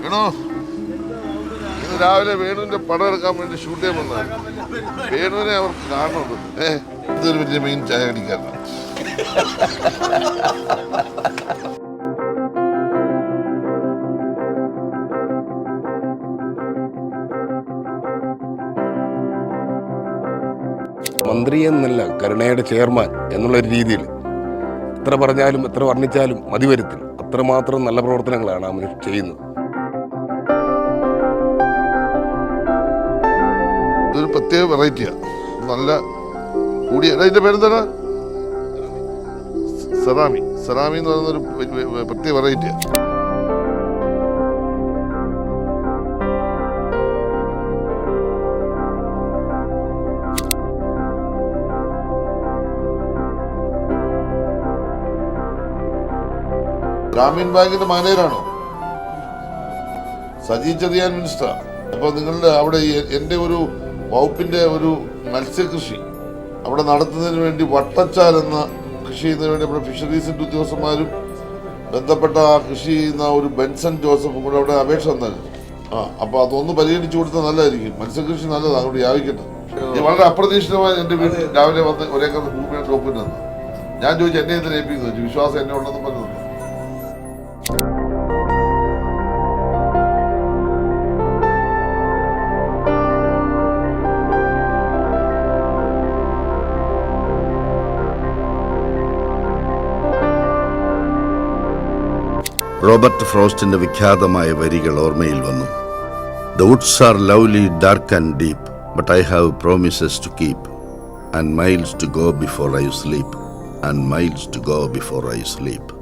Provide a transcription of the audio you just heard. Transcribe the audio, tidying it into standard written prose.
വേണോ ഇന്ന് രാവിലെ വേണുവിന്റെ പടം എടുക്കാൻ വേണ്ടി ഷൂട്ട് ചെയ്യാൻ വന്നതാണ്. വേണുവിനെ അവർക്ക് കാണുന്നുണ്ട്. ഇതൊരു വലിയ മെയിൻ ചായ അടിക്കാരനാണ്. മന്ത്രി എന്നല്ല, കരുണയുടെ ചെയർമാൻ എന്നുള്ളൊരു രീതിയിൽ എത്ര പറഞ്ഞാലും എത്ര വർണ്ണിച്ചാലും മതി വരത്തില്ല. അത്രമാത്രം നല്ല പ്രവർത്തനങ്ങളാണ് ആ മനുഷ്യൻ ചെയ്യുന്നത്. ഇതൊരു പ്രത്യേക വെറൈറ്റിയാണ്. നല്ല കൂടിയ ഇതിന്റെ പേരെന്താണ്? സെറാമി. സെറാമി എന്ന് പറയുന്നൊരു പ്രത്യേക വെറൈറ്റിയാണ്. ഗ്രാമീൺ ബാങ്കിന്റെ മാനേജറാണോ? സജി ചെറിയാൻ മിനിസ്റ്റർ. അപ്പൊ നിങ്ങളുടെ അവിടെ എൻ്റെ ഒരു വകുപ്പിന്റെ ഒരു മത്സ്യകൃഷി അവിടെ നടത്തുന്നതിന് വേണ്ടി വട്ടച്ചാൽ എന്ന കൃഷി ചെയ്യുന്നതിന് വേണ്ടി നമ്മുടെ ഫിഷറീസിന്റെ ഉദ്യോഗസ്ഥന്മാരും ബന്ധപ്പെട്ട ആ കൃഷി ചെയ്യുന്ന ഒരു ബെൻസൺ ജോസഫും കൂടെ അവിടെ അപേക്ഷ തന്നായിരുന്നു. അപ്പൊ അതൊന്ന് പരിഗണിച്ചു കൊടുത്താൽ നല്ലതായിരിക്കും. മത്സ്യകൃഷി നല്ലതാണ്, അവിടെ യാവിക്കട്ടെ. വളരെ അപ്രതീക്ഷിതമായി എൻ്റെ വീട്ടിൽ രാവിലെ വന്ന് ഒരേക്കർ ഭൂമിയുടെ ഡോക്യുമെന്റ് തന്നു. ഞാൻ ചോദിച്ചു എന്നെ എന്തിനാ ഏൽപ്പിക്കുന്നു, വിശ്വാസം എന്നെ ഉണ്ടെന്ന് പറഞ്ഞു. റോബർട്ട് ഫ്രോസ്റ്റിന്റെ വിഖ്യാതമായ വരികൾ ഓർമ്മയിൽ വന്നു. The woods are lovely, dark and deep, but I have promises to keep, and miles to go before I sleep, and miles to go before I sleep.